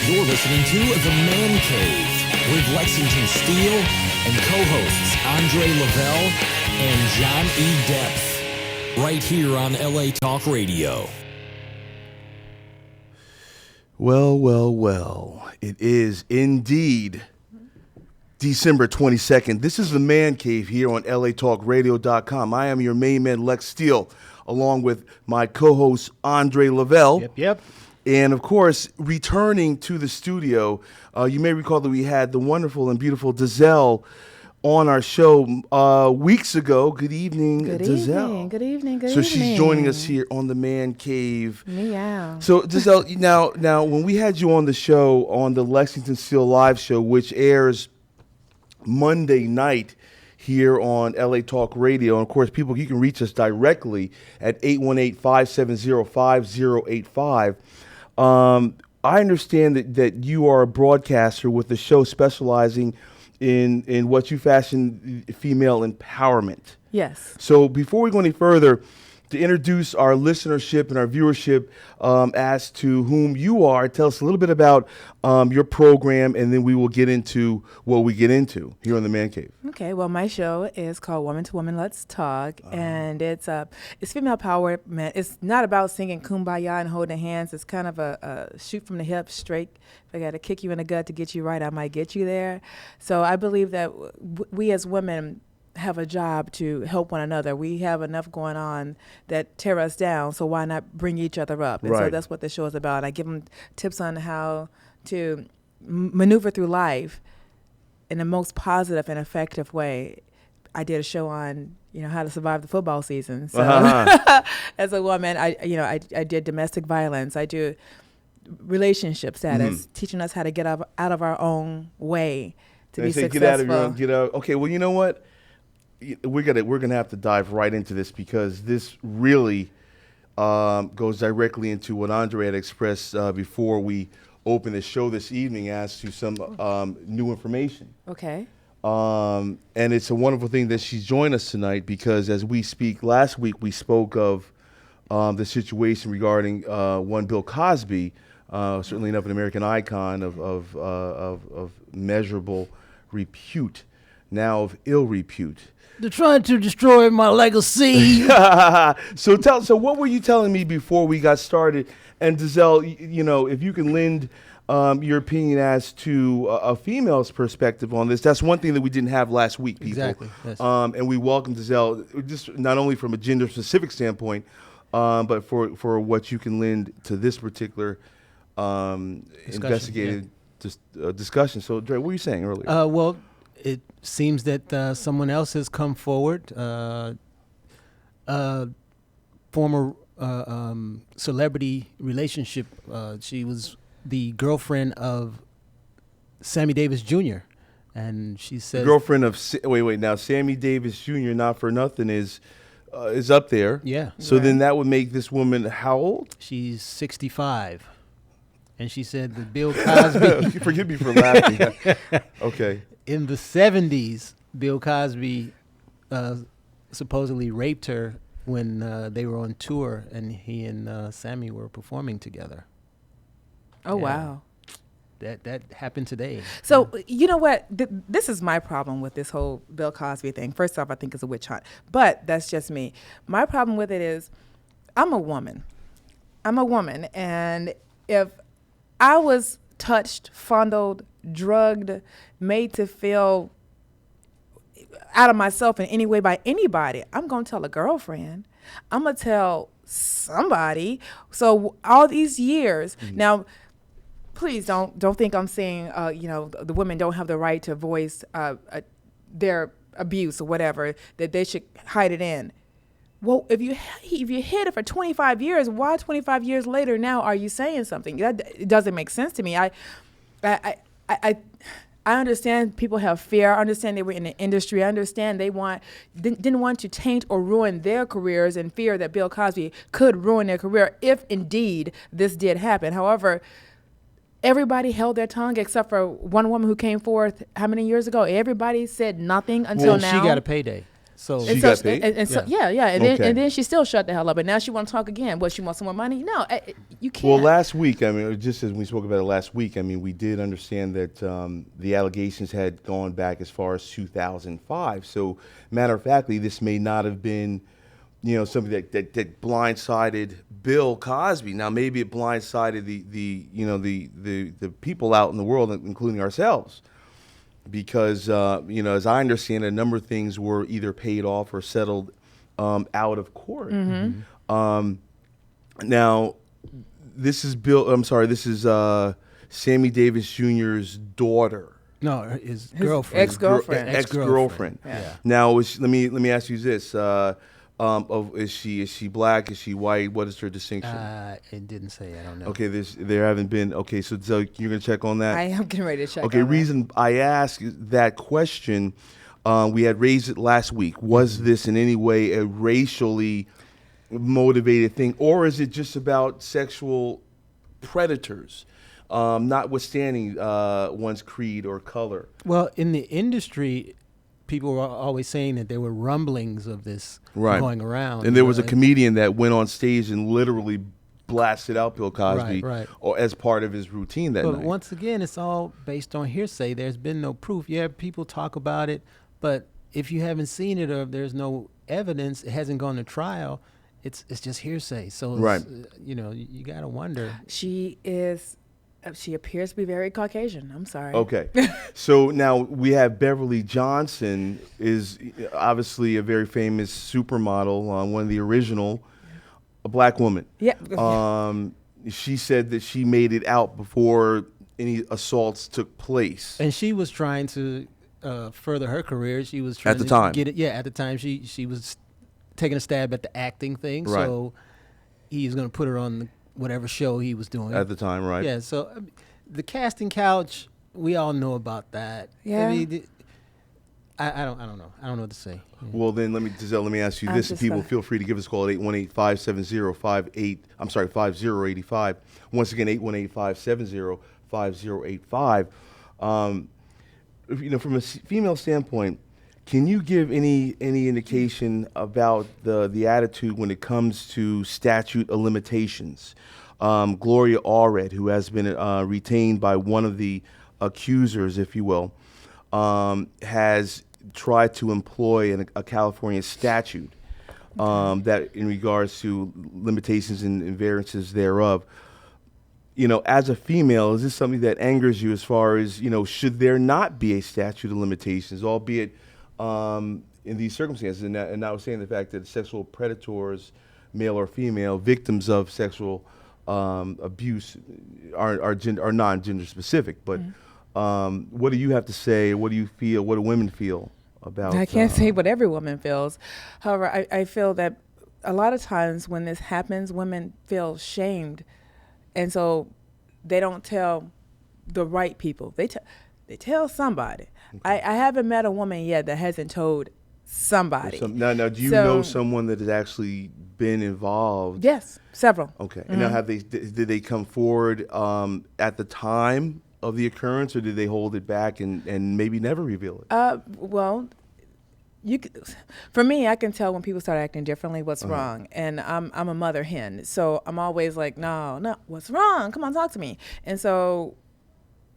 You're listening to The Mancave with Lexington Steele and co-hosts Andre Lavelle and John E. Depth, right here on LA Talk Radio. Well, it is indeed December 22nd. This is The Man Cave here on LATalkRadio.com. I am your main man, Lex Steele, along with my co-host, Andre Lavelle. Yep. And, of course, returning to the studio, you may recall that we had the wonderful and beautiful Dizelle on our show weeks ago. Good evening, Dizelle. Good evening. So she's joining us here on The Man Cave. Meow. So, Dizelle, now, when we had you on the show, on the Lexington Steele Live show, which airs Monday night here on LA Talk Radio, and of course, people, you can reach us directly at 818-570-5085. I understand that you are a broadcaster with a show specializing in what you fashion female empowerment. Yes. So before we go any further, to introduce our listenership and our viewership as to whom you are, tell us a little bit about your program, and then we will get into what we get into here on The Man Cave. Okay. Well, my show is called Woman to Woman Let's Talk, and it's female empowerment. It's not about singing Kumbaya and holding hands. It's kind of a shoot from the hip, straight. If I got to kick you in the gut to get you right, I might get you there. So I believe that we as women have a job to help one another. We have enough going on that tear us down, so why not bring each other up? And so that's what the show is about. I give them tips on how to maneuver through life in the most positive and effective way. I did a show on, how to survive the football season. So as a woman, I did domestic violence. I do relationship status, teaching us how to get out of our own way to be successful. Get out of your own, get out. Okay, well, you know what? We're gonna have to dive right into this, because this really goes directly into what Andre had expressed before we opened the show this evening as to some new information. Okay. And it's a wonderful thing that she's joined us tonight, because as we speak, last week we spoke of the situation regarding one Bill Cosby, certainly enough an American icon of measurable repute, now of ill repute. They're trying to destroy my legacy. So what were you telling me before we got started? And Dizelle, if you can lend your opinion as to a female's perspective on this, that's one thing that we didn't have last week, people. Exactly. Yes. And we welcome Dizelle, just not only from a gender-specific standpoint, but for what you can lend to this particular investigated discussion. So, Dre, what were you saying earlier? Well, it seems that someone else has come forward, former celebrity relationship. She was the girlfriend of Sammy Davis Jr., and she says... The girlfriend of... Wait. Now, Sammy Davis Jr., not for nothing, is up there. Yeah. So then that would make this woman how old? She's 65. And she said that Bill Cosby... Forgive me for laughing. Okay. In the 70s, Bill Cosby supposedly raped her when they were on tour, and he and Sammy were performing together. Oh, wow. That happened today. So, you know what? This is my problem with this whole Bill Cosby thing. First off, I think it's a witch hunt. But that's just me. My problem with it is I'm a woman. And if I was touched, fondled, drugged, made to feel out of myself in any way by anybody, I'm going to tell a girlfriend. I'm going to tell somebody. So all these years, now, please don't think I'm saying, the women don't have the right to voice their abuse or whatever, that they should hide it in. Well, if you hid it for 25 years, why 25 years later now are you saying something? It doesn't make sense to me. I understand people have fear. I understand they were in the industry. I understand they didn't want to taint or ruin their careers, and fear that Bill Cosby could ruin their career if indeed this did happen. However, everybody held their tongue except for one woman who came forth how many years ago? Everybody said nothing until now. She got a payday. So She got paid? And so, Yeah. yeah. Okay. And then she still shut the hell up. And now she want to talk again. What, she wants some more money? No, you can't. Well, last week, I mean, just as we spoke about it last week, I mean, we did understand that the allegations had gone back as far as 2005. So, matter of factly, this may not have been, something that blindsided Bill Cosby. Now, maybe it blindsided the people out in the world, including ourselves, because as I understand it, a number of things were either paid off or settled out of court. Now, this is Sammy Davis Jr.'s daughter. no, his girlfriend, ex-girlfriend. Ex-girlfriend. Yeah. Now, let me ask you this: is she black? Is she white? What is her distinction? It didn't say. I don't know. Okay, there haven't been. Okay, so you're gonna check on that. I am getting ready to check. Okay, on that. reason I ask that question, we had raised it last week. Was this in any way a racially motivated thing, or is it just about sexual predators, notwithstanding one's creed or color? Well, in the industry, people were always saying that there were rumblings of this Right. going around. And there was a comedian that went on stage and literally blasted out Bill Cosby Right. or as part of his routine that But night. once again, it's all based on hearsay. There's been no proof. Yeah, people talk about it, but if you haven't seen it or if there's no evidence, it hasn't gone to trial, it's just hearsay. So, Right. you got to wonder. She appears to be very Caucasian. I'm sorry. Okay. So now we have Beverly Johnson, is obviously a very famous supermodel, one of the original, a black woman. Yeah. She said that she made it out before any assaults took place. And she was trying to further her career. She was trying At the to time. get it. Yeah, at the time she was taking a stab at the acting thing. Right. So he's going to put her on whatever show he was doing. At the time, right? Yeah, so the casting couch, we all know about that. Yeah. I mean, I don't know. I don't know what to say. Yeah. Well, then let me ask you I'm this, and just people gonna- feel free to give us a call at 818-570-5085. Once again, 818-570-5085. From a female standpoint, can you give any indication about the attitude when it comes to statute of limitations? Gloria Allred, who has been retained by one of the accusers, if you will, has tried to employ a California statute that in regards to limitations and variances thereof. As a female, is this something that angers you as far as, should there not be a statute of limitations, albeit in these circumstances, and notwithstanding the fact that sexual predators, male or female, victims of sexual abuse are non-gender specific, but what do you have to say? What do you feel? What do women feel about? I can't say what every woman feels. However, I feel that a lot of times when this happens, women feel shamed, and so they don't tell the right people. They tell somebody. Okay. I haven't met a woman yet that hasn't told somebody. Now, do you know someone that has actually been involved? Yes, several. Okay. And now, did they come forward at the time of the occurrence, or did they hold it back and maybe never reveal it? Well, for me, I can tell when people start acting differently what's wrong, and I'm a mother hen, so I'm always like, no, what's wrong? Come on, talk to me. And so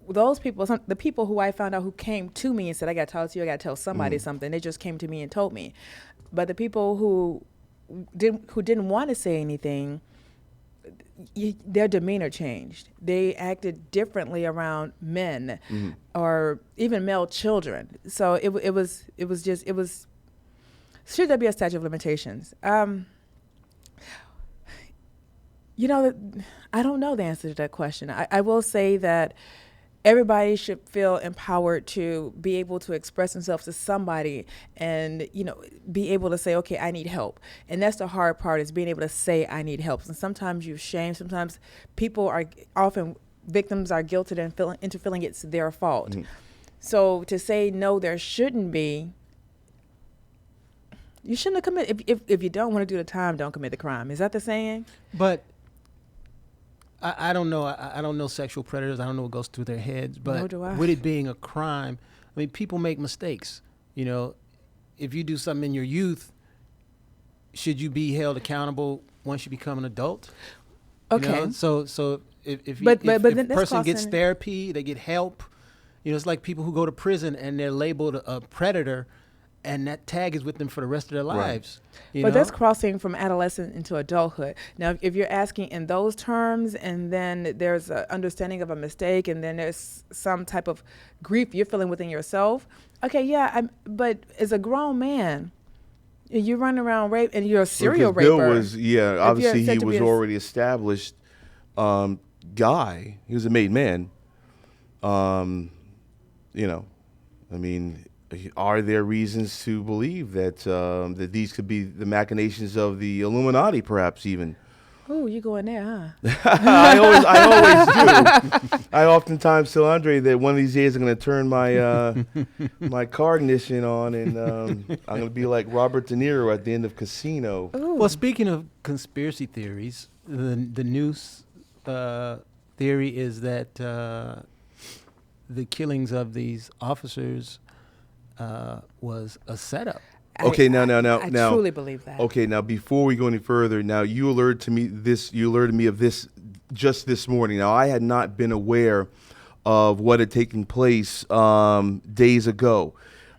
those people, the people who I found out who came to me and said, I got to talk to you, I got to tell somebody something, they just came to me and told me. But the people who didn't want to say anything, their demeanor changed. They acted differently around men or even male children. So it was should there be a statute of limitations? I don't know the answer to that question. I will say that everybody should feel empowered to be able to express themselves to somebody and, be able to say, okay, I need help. And that's the hard part, is being able to say, I need help. And sometimes you're ashamed. Sometimes victims are guilted into feeling it's their fault. So to say, no, there shouldn't be, you shouldn't have committed. If you don't want to do the time, don't commit the crime. Is that the saying? But I don't know. I don't know sexual predators. I don't know what goes through their heads. But Nor do I. with it being a crime, I mean, people make mistakes. if you do something in your youth, should you be held accountable once you become an adult? Okay. You know? So if But a that's person gets crossing- therapy, they get help. You know, it's like people who go to prison and they're labeled a predator, and that tag is with them for the rest of their lives. You But know? that's crossing from adolescence into adulthood. Now, if you're asking in those terms, and then there's an understanding of a mistake, and then there's some type of grief you're feeling within yourself. Okay, yeah, but as a grown man, you run around rape, and you're a serial Because raper. Bill was, obviously said he to was be a- already established guy. He was a made man. I mean, are there reasons to believe that that these could be the machinations of the Illuminati, perhaps even? Ooh, you going there, huh? I always do. I oftentimes tell Andre that one of these days I'm going to turn my my car ignition on, and I'm going to be like Robert De Niro at the end of Casino. Well, speaking of conspiracy theories, the news theory is that the killings of these officers was a setup. Okay, now, I truly believe that. Okay, now before we go any further, now you alerted me of this just this morning. Now I had not been aware of what had taken place days ago.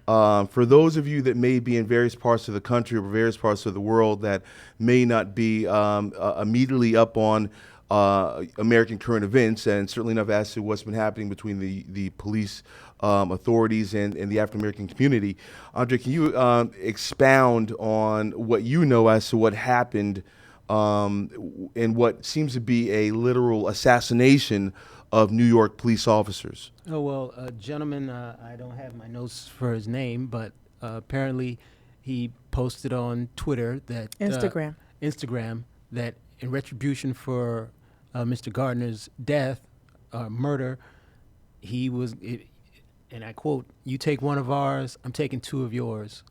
For those of you that may be in various parts of the country or various parts of the world that may not be immediately up on American current events, and certainly enough as to what's been happening between the police authorities and the African American community. Andre, can you expound on what you know as to what happened in what seems to be a literal assassination of New York police officers? Oh, well, a gentleman, I don't have my notes for his name, but apparently he posted on Twitter that Instagram that in retribution for Mr. Gardner's death, murder, he was, and I quote, "You take one of ours, I'm taking two of yours."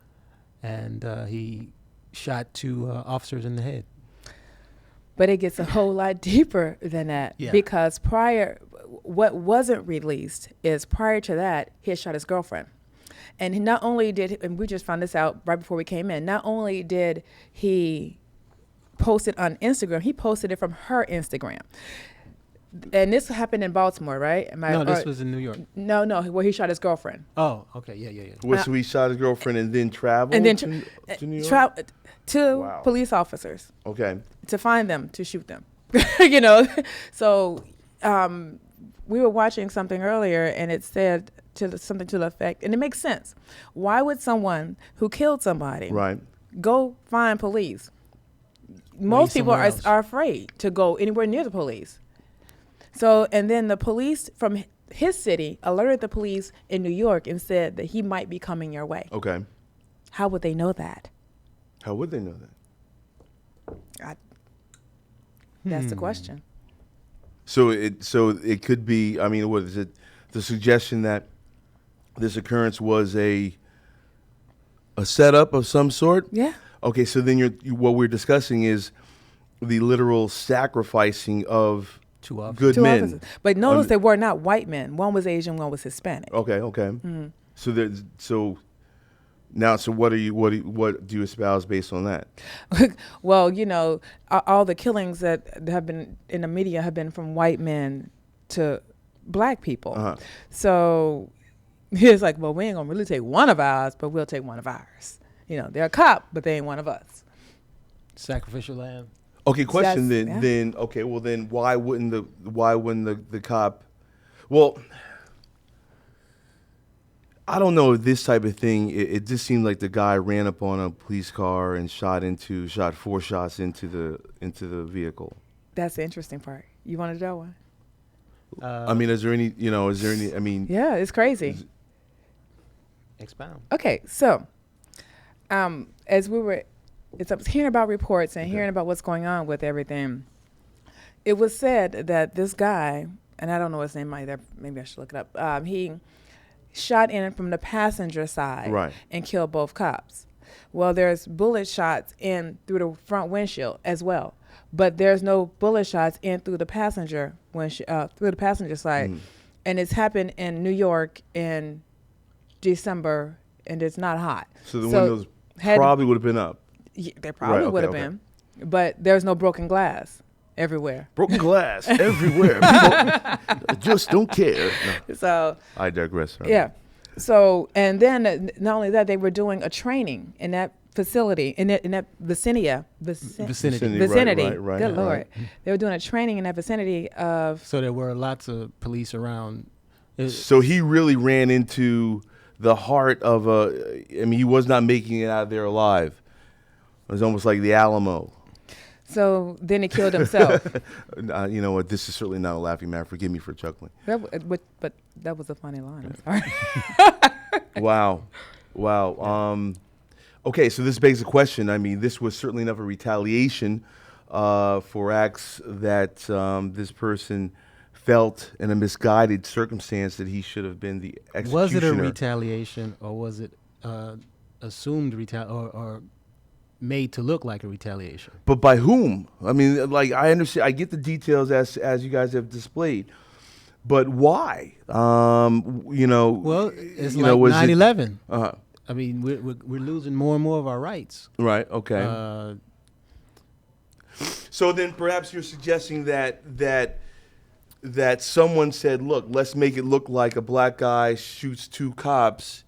And he shot two officers in the head. But it gets a whole lot deeper than that, because what wasn't released is prior to that, he had shot his girlfriend. And not only did, and we just found this out right before we came in, not only did he post it on Instagram, he posted it from her Instagram. And this happened in Baltimore, right? This was in New York. No, where he shot his girlfriend. Oh, okay, yeah. So he shot his girlfriend and then traveled to New York? To police officers. Okay. To find them, to shoot them. So we were watching something earlier, and it said something to the effect, and it makes sense. Why would someone who killed somebody go find police? Most people are afraid to go anywhere near the police. So, and then the police from his city alerted the police in New York and said that he might be coming your way. Okay. How would they know that? How would they know that? That's the question. So it could be, I mean, what is it? The suggestion that this occurrence was a setup of some sort? Yeah. Okay, so then what we're discussing is the literal sacrificing of good two men. officers. But notice they were not white men. One was Asian, one was Hispanic. Okay. Mm-hmm. So what do you espouse based on that? Well, all the killings that have been in the media have been from white men to black people. Uh-huh. So it's like, well, we ain't gonna really take one of ours, but we'll take one of ours. They're a cop, but they ain't one of us. Sacrificial lamb. Okay, question then why wouldn't the cop? Well, I don't know if this type of thing. It just seemed like the guy ran up on a police car and shot 4 shots into the vehicle. That's the interesting part. You want to know one? I mean, is there any? I mean, yeah, it's crazy. Expound. Okay, so as I was hearing about reports and hearing about what's going on with everything, it was said that this guy, and I don't know his name either, maybe I should look it up, he shot in from the passenger side and killed both cops. Well, there's bullet shots in through the front windshield as well, but there's no bullet shots in through the passenger side. And it's happened in New York in December and it's not hot. So the windows probably would have been up. Yeah, they probably would have been, but there's no broken glass everywhere. Broken glass everywhere. People just don't care. No. So I digress. Right? Yeah. So, and then not only that, they were doing a training in that facility, in that vicinity. Right. Good Lord. Right. They were doing a training in that vicinity of. So there were lots of police around. So he really ran into the heart of he was not making it out of there alive. It was almost like the Alamo. So then he killed himself. You know what? This is certainly not a laughing matter. Forgive me for chuckling. But that was a funny line. I'm sorry. Wow. Okay, so this begs the question. I mean, this was certainly enough a retaliation for acts that this person felt in a misguided circumstance that he should have been the executioner. Was it a retaliation, or was it assumed or made to look like a retaliation? But by whom? I mean, like, I understand. I get the details as you guys have displayed. But why? You know. Well, it's like 9/11. I mean, we're losing more and more of our rights. Right. Okay. So then, perhaps you're suggesting that someone said, "Look, let's make it look like a black guy shoots two cops."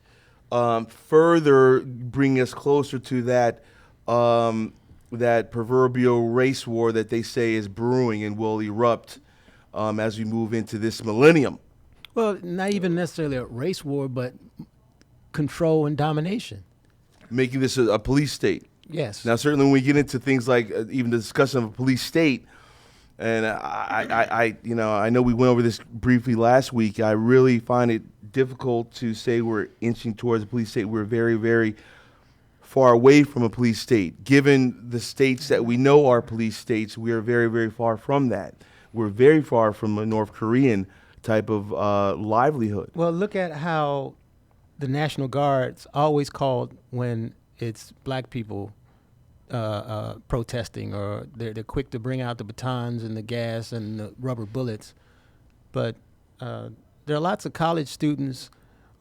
Further, bring us closer to that proverbial race war that they say is brewing and will erupt as we move into this millennium. Well, not even necessarily a race war, but control and domination. Making this a police state. Yes. Now, certainly when we get into things like even the discussion of a police state, and I know we went over this briefly last week, I really find it difficult to say we're inching towards a police state. We're very, very far away from a police state. Given the states that we know are police states, we are very, very far from that. We're very far from a North Korean type of livelihood. Well, look at how the National Guard's always called when it's black people protesting, or they're quick to bring out the batons and the gas and the rubber bullets. But there are lots of college students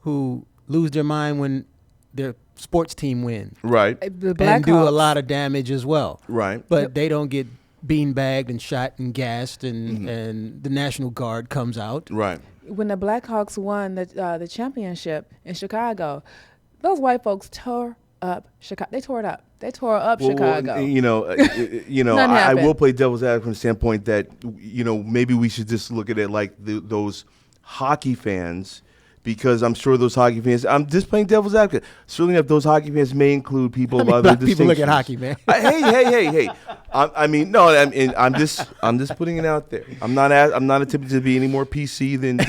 who lose their mind when their sports team wins. Right. The Black and do Hawks. a lot of damage as well. Right. But they don't get beanbagged and shot and gassed, and the National Guard comes out. Right. When the Blackhawks won the championship in Chicago, those white folks tore up Chicago. They tore it up. They tore up Chicago. I will play devil's advocate from the standpoint that maybe we should just look at it like those hockey fans. Because I'm sure those hockey fans, I'm just playing devil's advocate. Certainly, if those hockey fans may include people of other distinctions. People look at hockey, man. Hey. I'm just putting it out there. I'm not attempting to be any more PC than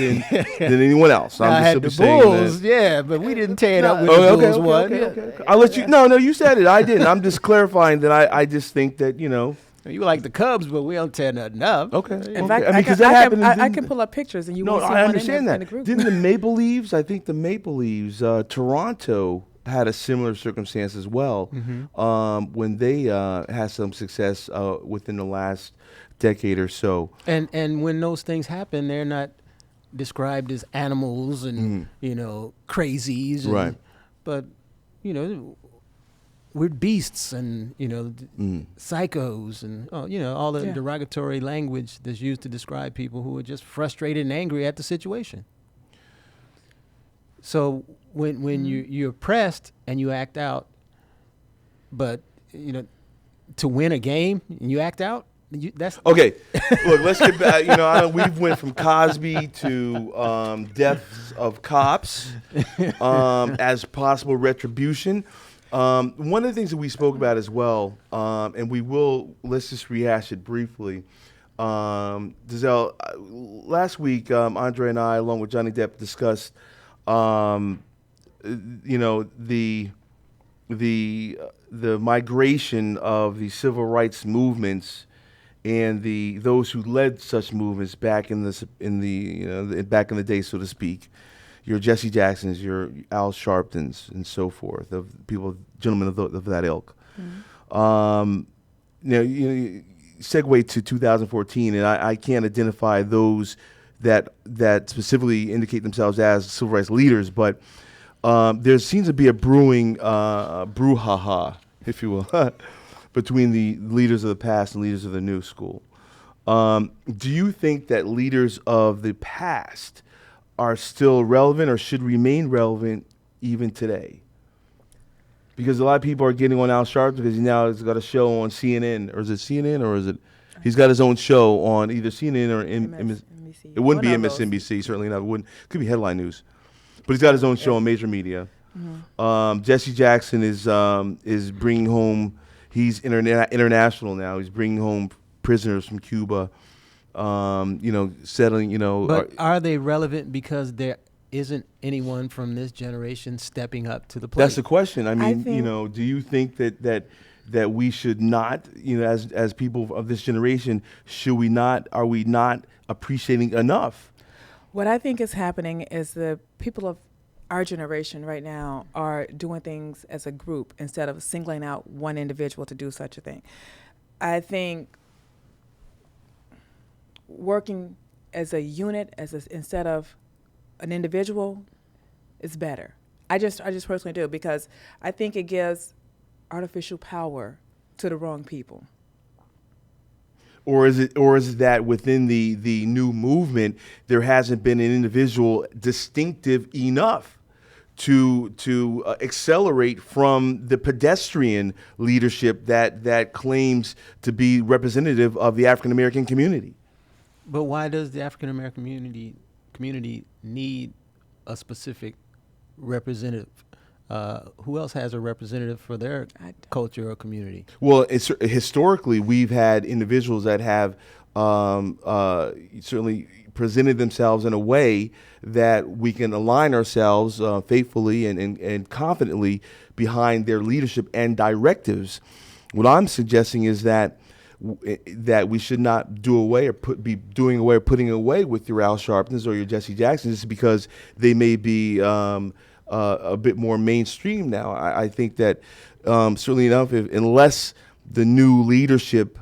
anyone else. I'm just simply Bulls, saying but we didn't tear it up with the Bulls one. Okay. I'll let you. No, you said it. I didn't. I'm just clarifying that I just think that You like the Cubs, but we don't tear nothing up. Okay. In fact, I can pull up pictures and you won't see I one understand in the group. Didn't the Maple Leafs, I think the Maple Leafs, Toronto had a similar circumstance as well when they had some success within the last decade or so. And when those things happen, they're not described as animals and, crazies. Right. But, we're beasts and, psychos and, all the derogatory language that's used to describe people who are just frustrated and angry at the situation. So when you're oppressed and you act out, but, to win a game and you act out, that's okay. Look, let's get back. We've went from Cosby to deaths of cops as possible retribution. One of the things that we spoke about as well, and let's just rehash it briefly. Giselle, last week, Andre and I, along with Johnny Depp, discussed, the migration of the civil rights movements and those who led such movements back in the day, so to speak. Your Jesse Jacksons, your Al Sharptons, and so forth, of gentlemen of that ilk. You segue to 2014, and I can't identify those that specifically indicate themselves as civil rights leaders, but there seems to be a brewing brouhaha, if you will, between the leaders of the past and leaders of the new school. Do you think that leaders of the past are still relevant or should remain relevant even today? Because a lot of people are getting on Al Sharpton because he now has got a show on CNN, or is it CNN, or is it? He's got his own show on either CNN or MSNBC. It wouldn't be MSNBC, certainly not. It wouldn't. Could be headline news, but he's got his own show on major media. Mm-hmm. Jesse Jackson is bringing home. He's international now. He's bringing home prisoners from Cuba. Settling. But are they relevant because there isn't anyone from this generation stepping up to the plate? That's the question. I mean, do you think that we should not, as people of this generation, are we not appreciating enough? What I think is happening is the people of our generation right now are doing things as a group instead of singling out one individual to do such a thing. I think working as a unit, instead of an individual, is better. I just personally do, because I think it gives artificial power to the wrong people. Or is it that within the new movement there hasn't been an individual distinctive enough to accelerate from the pedestrian leadership that claims to be representative of the African American community? But why does the African American community need a specific representative? Who else has a representative for their culture or community? Well, historically, we've had individuals that have certainly presented themselves in a way that we can align ourselves faithfully and confidently behind their leadership and directives. What I'm suggesting is that we should not be putting away with your Al Sharptons or your Jesse Jacksons because they may be a bit more mainstream now. I think that certainly enough, unless the new leadership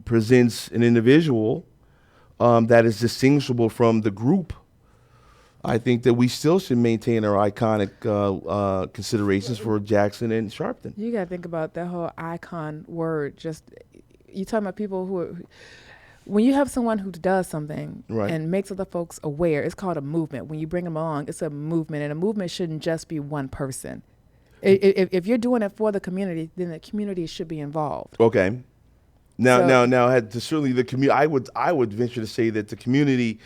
presents an individual that is distinguishable from the group, I think that we still should maintain our iconic considerations for Jackson and Sharpton. You got to think about that whole icon word. You talking about people when you have someone who does something and makes other folks aware, it's called a movement. When you bring them along, it's a movement, and a movement shouldn't just be one person. If you're doing it for the community, then the community should be involved. Okay. Now, certainly the community. I would venture to say that the community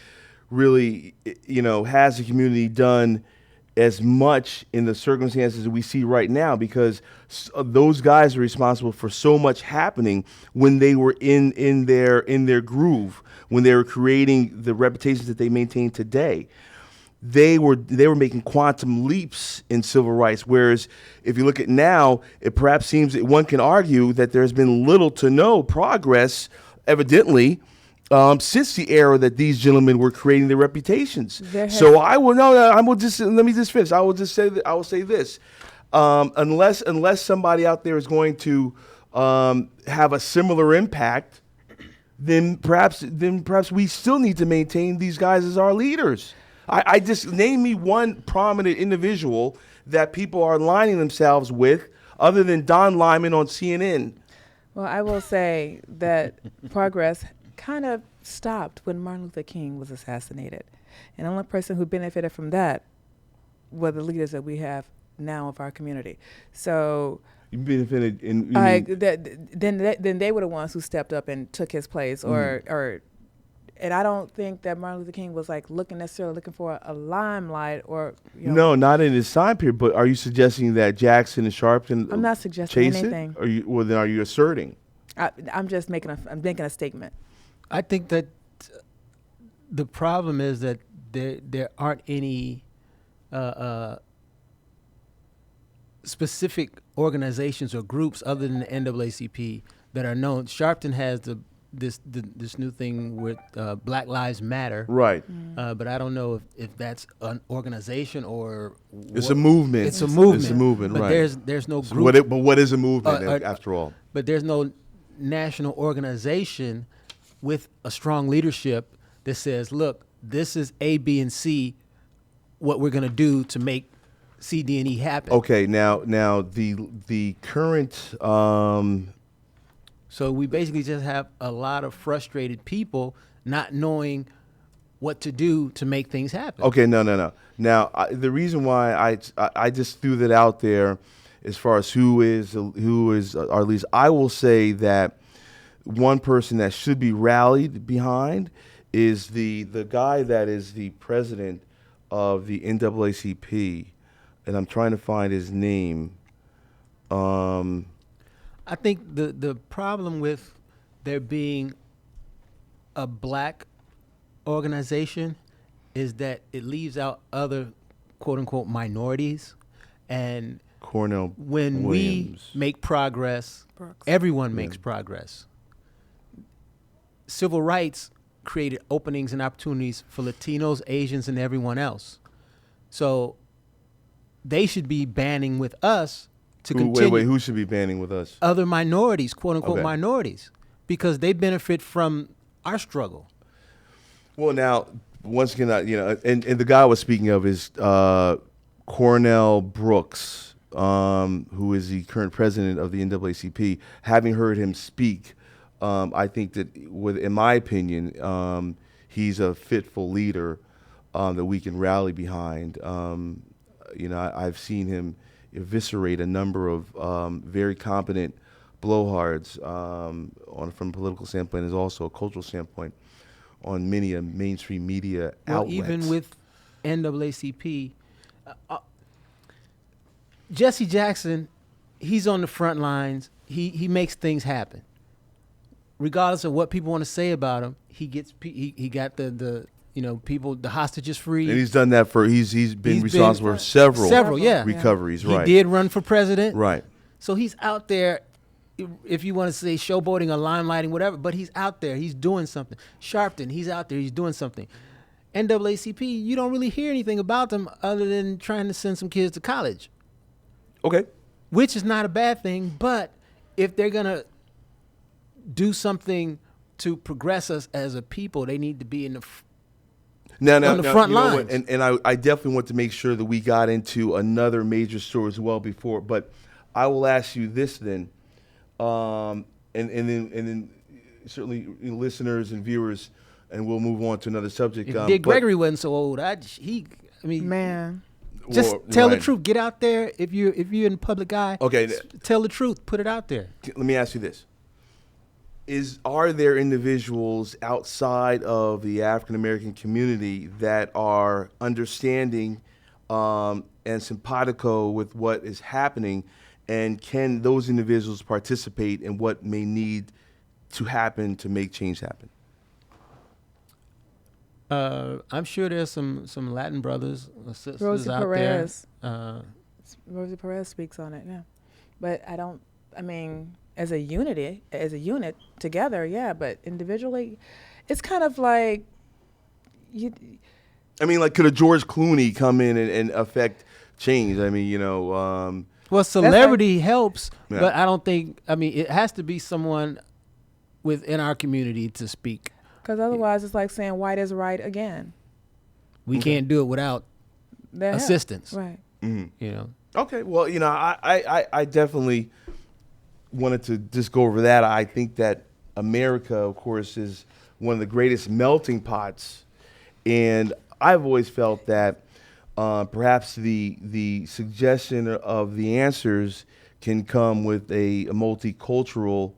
really, has the community done as much in the circumstances that we see right now, because those guys are responsible for so much happening when they were in their groove, when they were creating the reputations that they maintain today. They were making quantum leaps in civil rights, whereas if you look at now, it perhaps seems that one can argue that there's been little to no progress, evidently, since the era that these gentlemen were creating their reputations. So I will let me just finish. I will say this: unless somebody out there is going to have a similar impact, then perhaps we still need to maintain these guys as our leaders. I just name me one prominent individual that people are aligning themselves with, other than Don Lyman on CNN. Well, I will say that progress kind of stopped when Martin Luther King was assassinated. And the only person who benefited from that were the leaders that we have now of our community. So you benefited then they were the ones who stepped up and took his place, and I don't think that Martin Luther King was necessarily looking for a limelight or. No, not in his time period. But are you suggesting that Jackson and Sharpton? I'm not suggesting anything. Then are you asserting? I'm just making a statement. I think that the problem is that there aren't any specific organizations or groups other than the NAACP that are known. Sharpton has this new thing with Black Lives Matter, right? But I don't know if that's an organization or it's a movement. It's a movement. It's a movement, but right? There's no group. But what is a movement after all? But there's no national organization with a strong leadership that says, look, this is A, B, and C. what we're going to do to make CD&E happen. Okay, now the current. So we basically just have a lot of frustrated people not knowing what to do to make things happen. Okay, no. Now the reason why I just threw that out there, as far as who is, or at least I will say that one person that should be rallied behind is the guy that is the president of the NAACP, and I'm trying to find his name. I think the problem with there being a black organization is that it leaves out other quote unquote minorities, and Cornell when Williams. we make progress, Brooks. everyone makes progress. Civil rights created openings and opportunities for Latinos, Asians, and everyone else. So they should be banding with us to continue. Wait, who should be banding with us? Other minorities, quote unquote Okay. minorities, because they benefit from our struggle. Well, now, once again, and the guy I was speaking of is Cornell Brooks, who is the current president of the NAACP. Having heard him speak, I think that, in my opinion, he's a fitful leader that we can rally behind. I've seen him eviscerate a number of very competent blowhards from a political standpoint, as also a cultural standpoint, on many a mainstream media outlets. Even with NAACP, Jesse Jackson, he's on the front lines. He makes things happen, regardless of what people want to say about him. He got the people, the hostages free. And he's done that he's been responsible for several yeah, recoveries. He Right. did run for president. Right. So he's out there, if you want to say showboating or limelighting, whatever, but he's out there. He's doing something. Sharpton, he's out there. He's doing something. NAACP, you don't really hear anything about them other than trying to send some kids to college. Okay. Which is not a bad thing, but if they're going to do something to progress us as a people, they need to be on the front lines. And I definitely want to make sure that we got into another major story as well before, but I will ask you this then, and then certainly listeners and viewers, and we'll move on to another subject. If Dick Gregory wasn't so old, Man. Just tell the truth. Get out there. If you're in the public eye, Okay. Tell the truth. Put it out there. Let me ask you this. Are there individuals outside of the African American community that are understanding and simpatico with what is happening, and can those individuals participate in what may need to happen to make change happen? I'm sure there's some Latin brothers or sisters Rosie out Perez. there. Rosie Perez speaks on it now. But as a unit together, yeah, but individually, it's kind of like could a George Clooney come in and affect change? Well, celebrity helps, Yeah. but I don't think. It has to be someone within our community to speak. because otherwise it's like saying white is right again. We can't do it without Their help. assistance. Right. Mm-hmm. Okay, well, I definitely wanted to just go over that. I think that America, of course, is one of the greatest melting pots, and I've always felt that perhaps the suggestion of the answers can come with a multicultural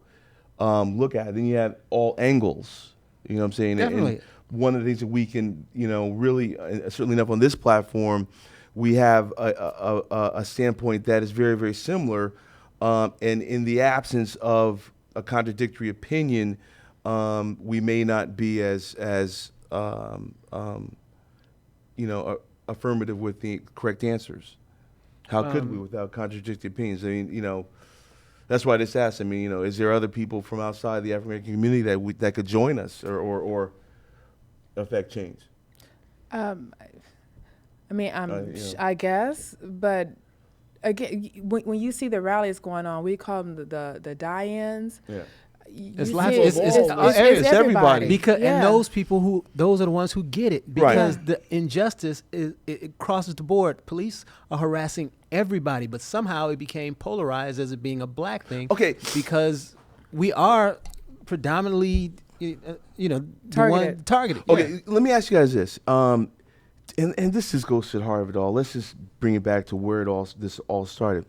look at it. Then you have all angles. You know what I'm saying? Definitely. And one of the things that we can, really, certainly enough on this platform, we have a standpoint that is very, very similar. And in the absence of a contradictory opinion, we may not be as affirmative with the correct answers. How could we without contradictory opinions? That's why I just asked. Is there other people from outside the African American community that could join us or affect change? I guess, but again, when you see the rallies going on, we call them the die-ins. Yeah. It's lots. It's everybody. Because and those are the ones who get it, because the injustice it crosses the board. Police are harassing everybody, but somehow it became polarized as it being a black thing. Okay, because we are predominantly, targeted. Okay, let me ask you guys this. And this just goes to the heart of it all. Let's just bring it back to where this all started.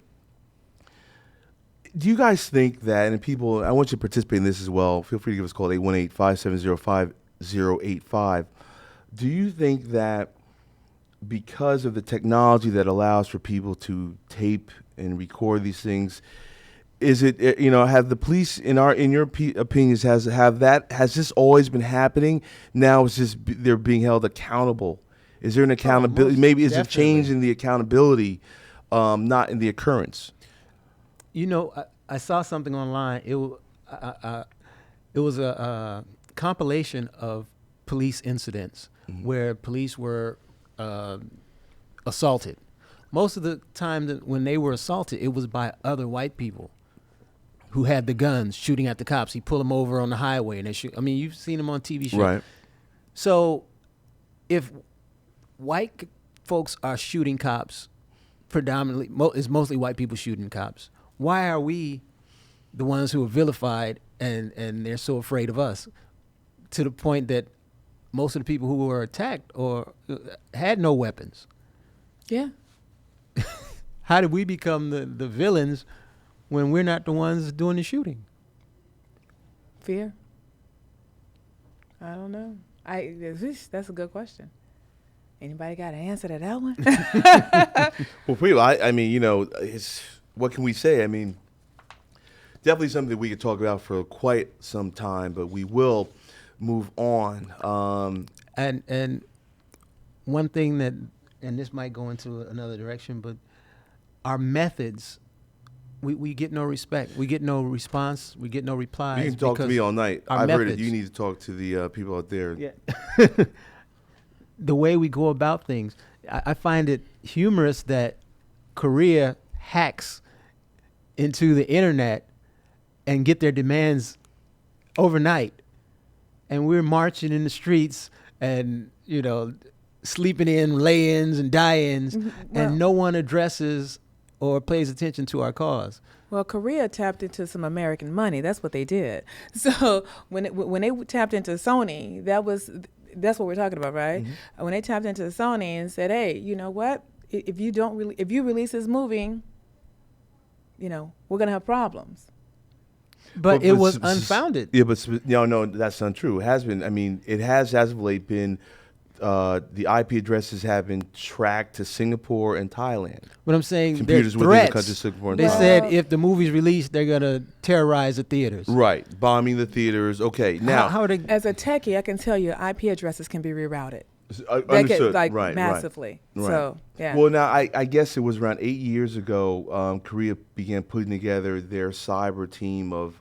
Do you guys think that, and people, I want you to participate in this as well. Feel free to give us a call, 818-570-5085. Do you think that because of the technology that allows for people to tape and record these things, is it, have the police, in your opinions, has this always been happening? Now it's just they're being held accountable. Is there an accountability? Maybe is it change in the accountability, not in the occurrence? I saw something online. It was a compilation of police incidents where police were assaulted. Most of the time when they were assaulted, it was by other white people who had the guns shooting at the cops. He pulled them over on the highway and they shoot. I mean, you've seen them on TV shows. Right. So if white folks are shooting cops, predominantly, it's mostly white people shooting cops. Why are we the ones who are vilified and they're so afraid of us, to the point that most of the people who were attacked or had no weapons? Yeah. How did we become the villains when we're not the ones doing the shooting? Fear. I don't know. That's a good question. Anybody got an answer to that one? Well, for you, I mean, it's, what can we say? I mean, definitely something that we could talk about for quite some time, but we will move on. And one thing that, and this might go into another direction, but our methods, we get no respect. We get no response. We get no replies. You can talk to me all night. I've heard it. You need to talk to the people out there. Yeah. The way we go about things, I find it humorous that Korea hacks into the internet and get their demands overnight, and we're marching in the streets and sleeping in lay-ins and die-ins, and no one addresses or pays attention to our cause. Well, Korea tapped into some American money. That's what they did. So when they tapped into Sony, that's what we're talking about, right? Mm-hmm. When they tapped into Sony and said, "Hey, you know what? If you release this movie, we're gonna have problems." But it was unfounded. Yeah, but no, that's untrue. It has been. I mean, it has as of late been. The IP addresses have been tracked to Singapore and Thailand. What I'm saying, computers there's within threats. The country, Singapore and they Thailand. said if the movie's released, they're gonna terrorize the theaters. Right, bombing the theaters. Okay, now how are they? As a techie, I can tell you, IP addresses can be rerouted. Understood. Right, massively. Right. So yeah. Well, now I guess it was around 8 years ago. Korea began putting together their cyber team of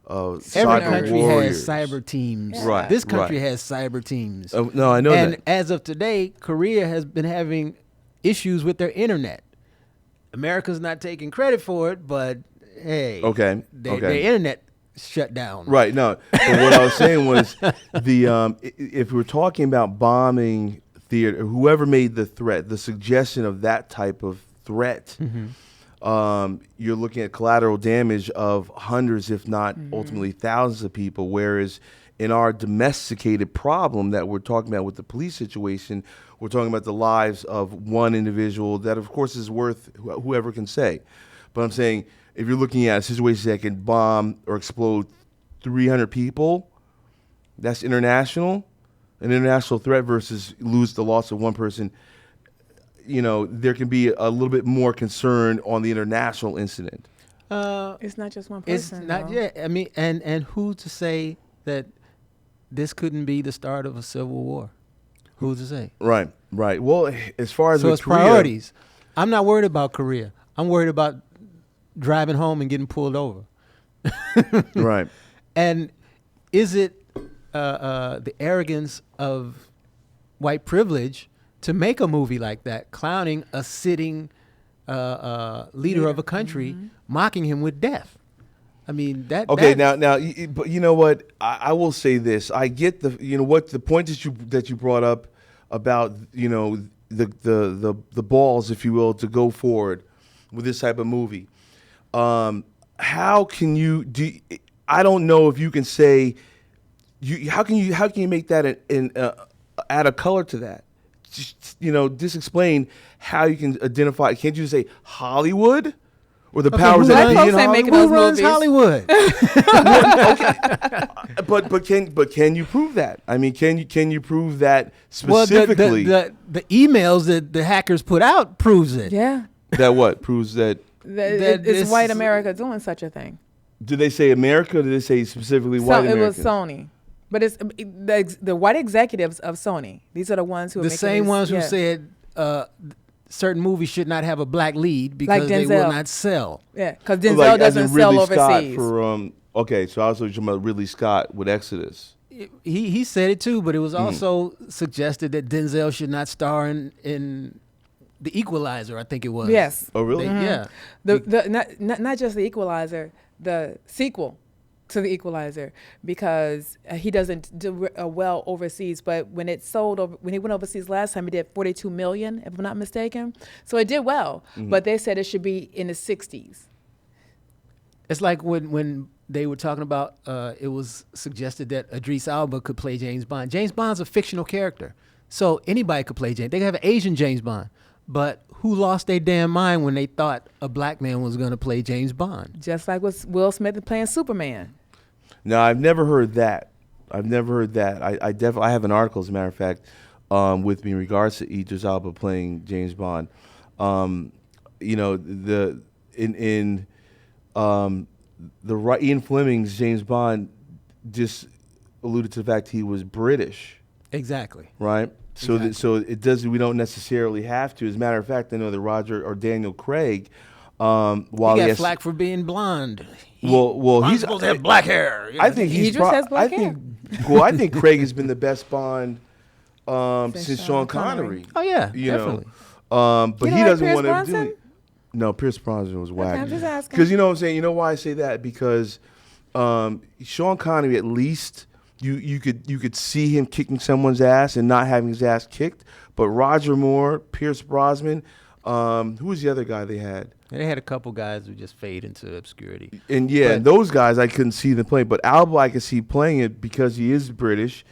Every country warriors. has cyber teams. Right. This country has cyber teams. No, I know that. And as of today, Korea has been having issues with their internet. America's not taking credit for it, but hey, their internet shut down. Right. No, but what I was saying was if we're talking about bombing theater, whoever made the threat, the suggestion of that type of threat. Mm-hmm. You're looking at collateral damage of hundreds, if not ultimately thousands of people, whereas in our domesticated problem that we're talking about with the police situation, we're talking about the lives of one individual that, of course, is worth whoever can say. But I'm saying if you're looking at a situation that can bomb or explode 300 people, that's an international threat versus lose the loss of one person. There can be a little bit more concern on the international incident. It's not just one person. It's not. Yeah, I mean, and who to say that this couldn't be the start of a civil war? Who's to say? Right. Well, as far as it's Korea, priorities. I'm not worried about Korea. I'm worried about driving home and getting pulled over. Right. And is it the arrogance of white privilege to make a movie like that, clowning a sitting leader of a country, mocking him with death? I mean that. Okay, now, but you know what? I will say this. I get the point that you brought up about the balls, if you will, to go forward with this type of movie. How can you do? I don't know if you can say. How can you make that add a color to that? Just explain how you can identify. Can't you just say Hollywood? Or the powers that be in Hollywood. Who runs Hollywood? Okay. But can you prove that? I mean, can you prove that specifically? Well, the emails that the hackers put out proves it. Yeah. That what proves that? It's white America doing such a thing. Did they say America? Or did they say specifically white America? It was Sony. But it's the white executives of Sony. These are the ones who are the same ones who said certain movies should not have a black lead because they will not sell. Yeah, because Denzel doesn't sell overseas. Okay, so I was talking about Ridley Scott with Exodus. He said it too, but it was also suggested that Denzel should not star in The Equalizer. I think it was. Yes. Oh, really? Yeah. Not just The Equalizer, the sequel to The Equalizer, because he doesn't do well overseas. But when it sold when he went overseas last time, he did 42 million, if I'm not mistaken. So it did well, but they said it should be in the 60s. It's like when they were talking about, it was suggested that Idris Elba could play James Bond. James Bond's a fictional character, so anybody could play James. They could have an Asian James Bond, but who lost their damn mind when they thought a black man was going to play James Bond? Just like with Will Smith playing Superman. No, I've never heard that. I definitely have an article, as a matter of fact, with me in regards to Idris Elba playing James Bond. Ian Fleming's James Bond just alluded to the fact he was British. Exactly. Right. So it doesn't. We don't necessarily have to. As a matter of fact, I know that Roger or Daniel Craig, while he got flack for being blonde. He's supposed to have black hair. I think he just has black hair. I think Craig has been the best Bond since Sean Connery. Oh yeah, definitely. But he doesn't want to do it. No, Pierce Brosnan was whack. Okay, I'm just asking. Because you know what I'm saying. You know why I say that? Because Sean Connery, at least you could see him kicking someone's ass and not having his ass kicked. But Roger Moore, Pierce Brosnan, who was the other guy they had? And they had a couple guys who just fade into obscurity. And those guys I couldn't see them playing. But Alba I could see playing it because he is British.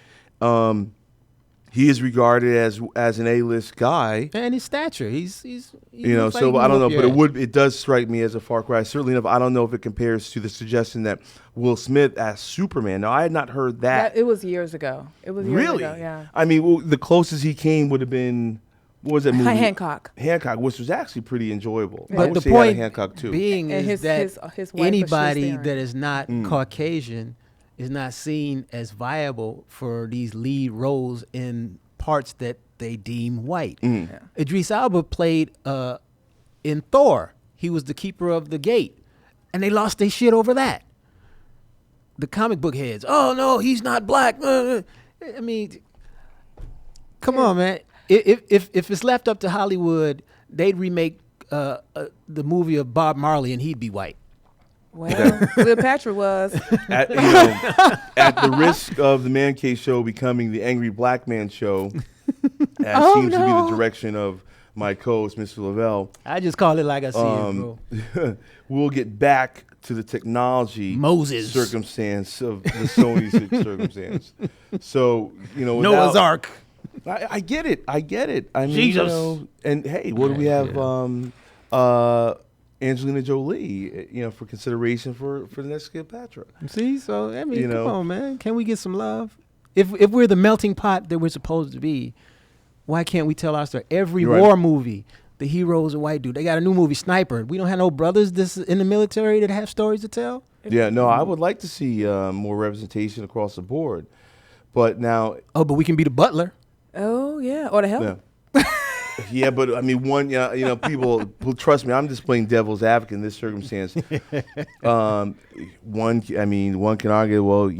He is regarded as an A-list guy, and his stature. He's so I don't know, but it does strike me as a far cry. Certainly enough, I don't know if it compares to the suggestion that Will Smith as Superman. Now I had not heard that. It was years ago. It was years ago. Yeah. I mean, the closest he came would have been, what was that movie? Hancock, which was actually pretty enjoyable. But the point Hancock too. being is that his anybody that is not Caucasian is not seen as viable for these lead roles in parts that they deem white. Yeah. Idris Elba played in Thor. He was the keeper of the gate, and they lost their shit over that. The comic book heads, oh no, he's not black. I mean, come on, man. If it's left up to Hollywood, they'd remake the movie of Bob Marley, and he'd be white. Well, Cleopatra was. At the risk of the Mancave show becoming the Angry Black Man show, that seems to be the direction of my co-host, Mr. Lavelle. I just call it like I see it, bro. We'll get back to the technology circumstance of the Sony circumstance. So, Noah's Ark. I get it. I mean, Jesus. And hey, what do we have? Angelina Jolie, for consideration for the next Cleopatra. See, so I mean, come on, man, can we get some love? If we're the melting pot that we're supposed to be, why can't we tell our story? Every war movie, the hero is a white dude. They got a new movie, Sniper. We don't have no brothers this in the military that have stories to tell. Yeah, no, I would like to see more representation across the board, but now. Oh, but we can be the butler. Oh yeah, or the help. Yeah, but I mean, people trust me. I'm just playing devil's advocate in this circumstance. One can argue, well,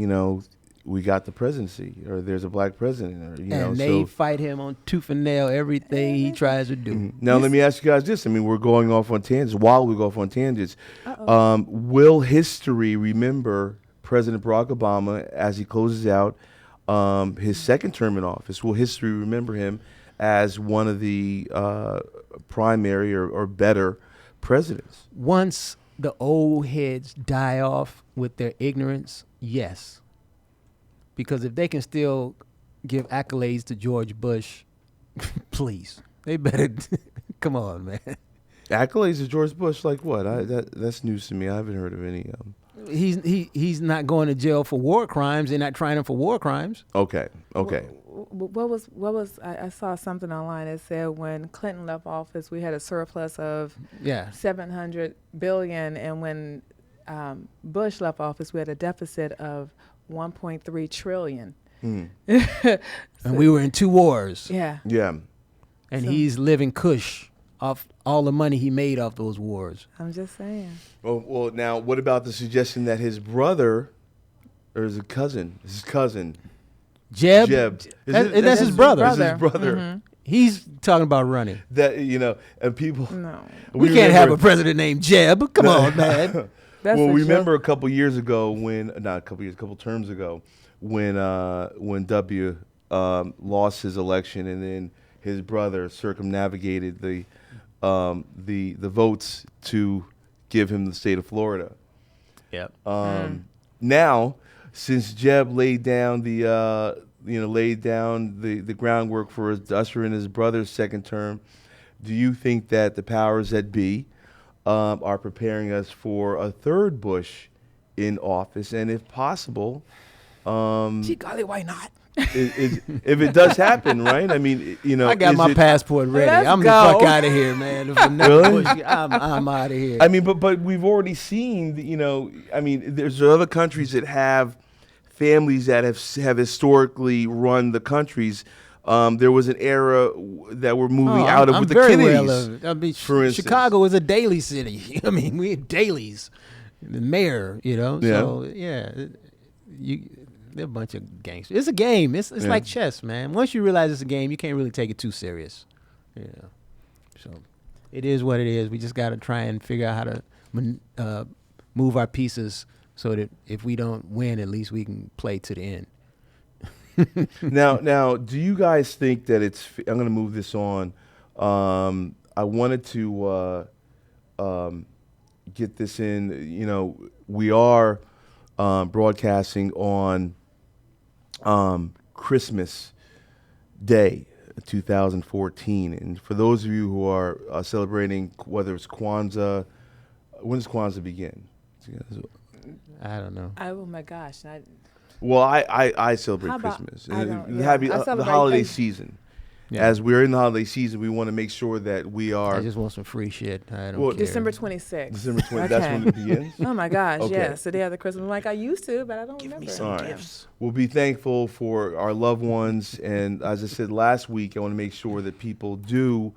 we got the presidency, or there's a black president, or and they fight him on tooth and nail everything he tries to do. Now let me ask you guys this. I mean, we're going off on tangents. While we go off on tangents, will history remember President Barack Obama as he closes out his second term in office? Will history remember him as one of the primary or better presidents? Once the old heads die off with their ignorance, yes. Because if they can still give accolades to George Bush, please, they better come on, man. Accolades to George Bush, like what? That's news to me. I haven't heard of any of them. He's not going to jail for war crimes. They're not trying him for war crimes. Okay. What was I saw something online that said when Clinton left office, we had a surplus of $700 billion, and when Bush left office, we had a deficit of $1.3 trillion. And we were in 2 wars. Yeah. And he's living cush off all the money he made off those wars. I'm just saying. Well, now what about the suggestion that his brother, or his cousin, Jeb. That's his brother. That's his brother. Mm-hmm. He's talking about running. That and people. No. We can't have a president named Jeb. Come on, man. Remember a couple terms ago when W lost his election, and then his brother circumnavigated the votes to give him the state of Florida. Yep. Now, since Jeb laid down the groundwork for usher in his brother's second term, do you think that the powers that be are preparing us for a third Bush in office? And if possible, gee golly, why not? if it does happen, right? I mean, I got my passport ready. I'm the fuck out of here, man. Really? Bush, I'm out of here. I mean, but we've already seen, I mean, there's other countries that have families that have historically run the countries. There was an era that we're moving out of with the Kennedys. I mean, for instance. Chicago is a daily city. I mean, we had dailies. The mayor, So they're a bunch of gangsters. It's a game. It's like chess, man. Once you realize it's a game, you can't really take it too serious. So it is what it is. We just got to try and figure out how to move our pieces so that if we don't win, at least we can play to the end. Now, do you guys think that I'm going to move this on. I wanted to get this in. We are broadcasting on Christmas Day, 2014. And for those of you who are celebrating, whether it's Kwanzaa, when does Kwanzaa begin? I don't know. Oh my gosh! Well, I celebrate Christmas. The holiday season. Yeah. As we're in the holiday season, we want to make sure that we are. I just want some free shit. I don't care. December 26th. December 26th. Okay. That's when it begins? Oh, my gosh. Okay. Yes. The day of the Christmas. Like I used to, but I don't remember. Give me some gifts. We'll be thankful for our loved ones. And as I said last week, I want to make sure that people do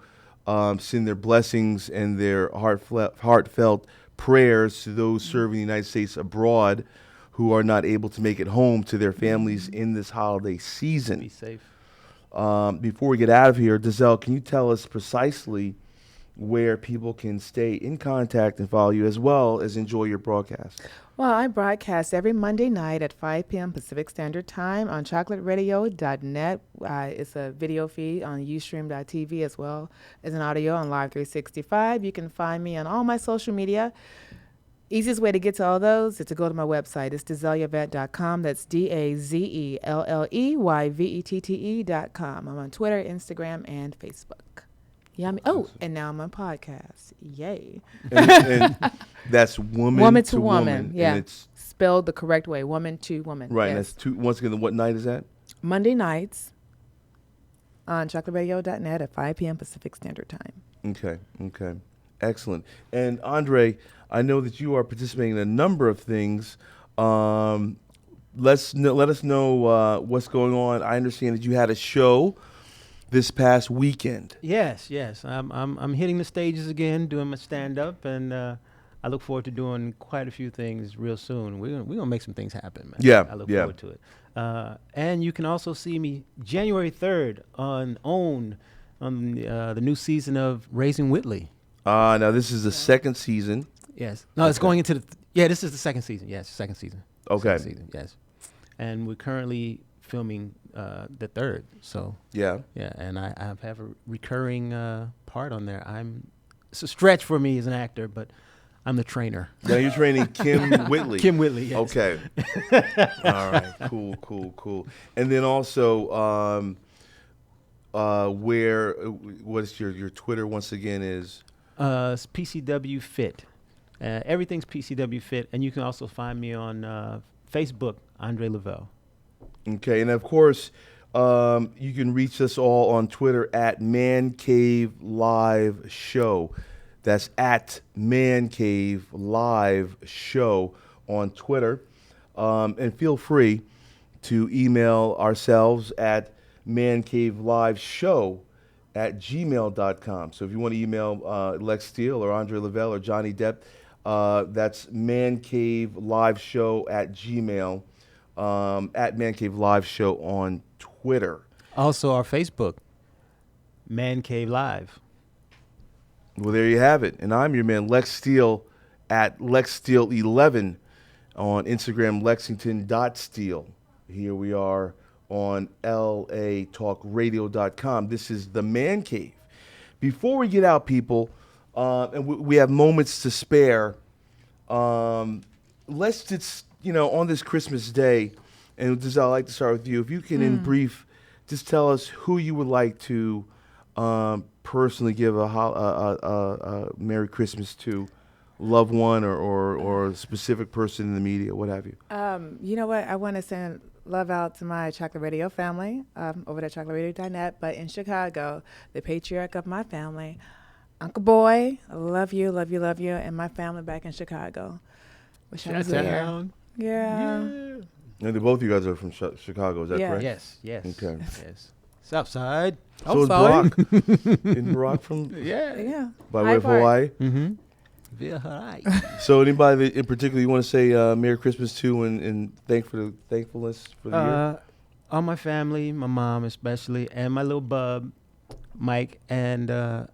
send their blessings and their heartfelt prayers to those serving the United States abroad who are not able to make it home to their families in this holiday season. Be safe. Before we get out of here, Dazelle, can you tell us precisely where people can stay in contact and follow you as well as enjoy your broadcast? Well, I broadcast every Monday night at 5 p.m. Pacific Standard Time on chocolateradio.net. It's a video feed on ustream.tv as well as an audio on Live 365. You can find me on all my social media. Easiest way to get to all those is to go to my website. It's DazelleYvette.com. That's DazelleYvette.com. I'm on Twitter, Instagram, and Facebook. Yummy. Oh, and now I'm on podcast. Yay. And that's woman to woman. Yeah. And it's spelled the correct way. Woman to woman. Right. Yes. And that's once again, what night is that? Monday nights on chocolateradio.net at 5 p.m. Pacific Standard Time. Okay. Excellent. And Andre, I know that you are participating in a number of things. Let us know what's going on. I understand that you had a show this past weekend. Yes. I'm hitting the stages again, doing my stand-up, and I look forward to doing quite a few things real soon. We're gonna make some things happen, man. Yeah, I look forward to it. And you can also see me January 3rd on OWN on the new season of Raising Whitley. Now this is the second season. Yes. No, it's going into this is the second season. Yes, second season. Okay. Second season, yes. And we're currently filming the third. So Yeah. yeah, and I have a recurring part on there. It's a stretch for me as an actor, but I'm the trainer. Now you're training Kim Whitley. Kim Whitley, yes. Okay. All right. Cool. And then also, what is your Twitter once again is? It's PCW Fit. Everything's PCW Fit, and you can also find me on Facebook, Andre Lavelle. Okay, and of course, you can reach us all on Twitter at Mancave Live Show. That's at Mancave Live Show on Twitter. And feel free to email ourselves at mancaveliveshow@gmail.com. So if you want to email Lex Steele or Andre Lavelle or Johnny Depp, that's mancaveliveshow@gmail, at Mancave Live Show on Twitter. Also, our Facebook, Man Cave Live. Well, there you have it. And I'm your man, Lex Steele, at LexSteele11 on Instagram, Lexington.Steele. Here we are on LATalkRadio.com. This is the Man Cave. Before we get out, people, and we have moments to spare, let's just, on this Christmas day, and I'd like to start with you. If you can, in brief, just tell us who you would like to personally give a Merry Christmas to, loved one or a specific person in the media, what have you. You know what? I want to send love out to my Chocolate Radio family over at chocolateradio.net, but in Chicago, the patriarch of my family, Uncle Boy, I love you, and my family back in Chicago. Wish I was there. Yeah. And both of you guys are from Chicago, is that correct? Yes. Okay. Yes. Southside. So is Barack. Isn't Barack from? Yeah. By way of Hawaii? Mm-hmm. Via Hawaii. So anybody in particular you want to say Merry Christmas to and thankfulness for the year? All my family, my mom especially, and my little bub, Mike. And I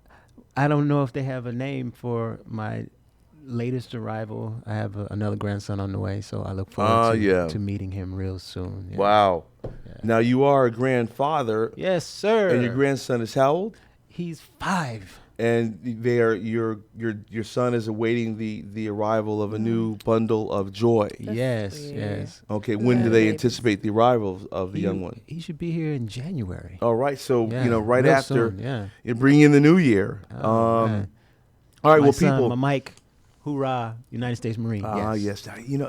don't know if they have a name for my latest arrival. I have another grandson on the way, so I look forward to meeting him real soon. Yeah. Wow. Yeah. Now you are a grandfather. Yes, sir. And your grandson is how old? He's 5. And they are your son is awaiting the arrival of a new bundle of joy. Yes. Okay, when do they anticipate the arrival of the young one? He should be here in January. All right, so right real after soon, you bring in the new year. All right, my son, people. My Mike, hoorah, United States Marine. Yes.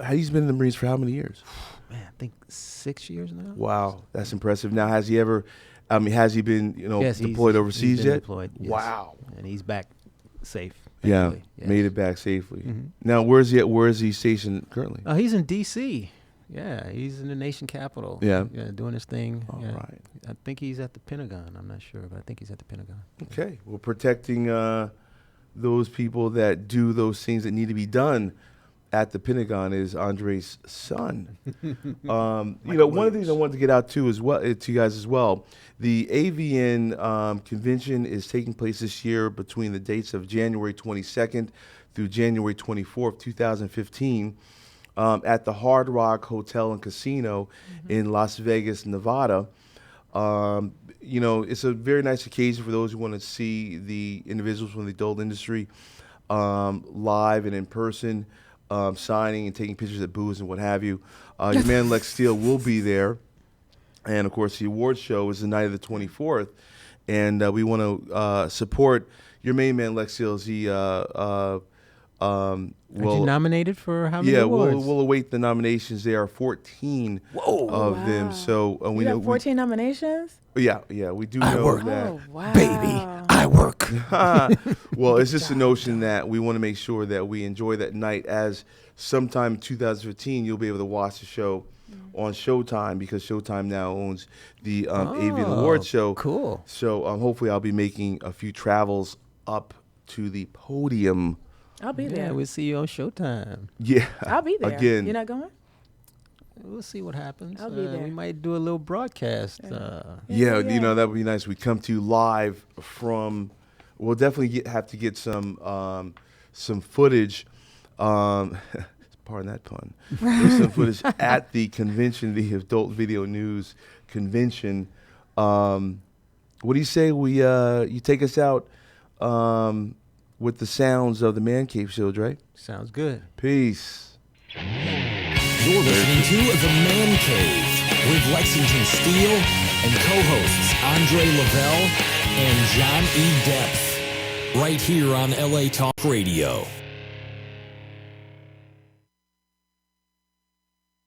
He's been in the Marines for how many years? Man, I think 6 years now. Wow, that's impressive. Now, has he been deployed overseas he's been yet? Deployed, yes. Wow. And he's back safe. Yeah, thankfully. Yes. made it back safely. Mm-hmm. Now, where is he stationed currently? He's in D.C. Yeah, he's in the nation capital. Yeah, doing his thing. All right. I think he's at the Pentagon. I'm not sure, but I think he's at the Pentagon. Okay, well, protecting those people that do those things that need to be done at the Pentagon is Andre's son. One of the things I wanted to get out to you guys as well. The AVN convention is taking place this year between the dates of January 22nd through January 24th, 2015, at the Hard Rock Hotel and Casino in Las Vegas, Nevada. It's a very nice occasion for those who want to see the individuals from the adult industry live and in person, signing and taking pictures at booths and what have you. Your man Lex Steele will be there. And, of course, the award show is the night of the 24th. And we want to support your main man, Lex Steele. Are you nominated for how many awards? We'll await the nominations. There are 14 of them. So we have 14 nominations? Yeah, we do know that. Oh, wow. Baby, I work. Well, it's just a notion that we want to make sure that we enjoy that night, as sometime in 2015 you'll be able to watch the show on Showtime, because Showtime now owns the Avian Award show. Cool. So hopefully I'll be making a few travels up to the podium. I'll be there. Yeah, we'll see you on Showtime. Yeah. I'll be there. Again. You're not going? we'll see what happens. I'll be there. We might do a little broadcast. Yeah, you know, that would be nice. We come to you live from. We'll definitely have to get some footage. Pardon that pun. Some footage at the convention, the Adult Video News convention. What do you say you take us out with the sounds of the Mancave show, Dre? Sounds good. Peace. You're listening to The Mancave with Lexington Steele and co-hosts Andre Lavelle and John E. Depth, right here on LA Talk Radio.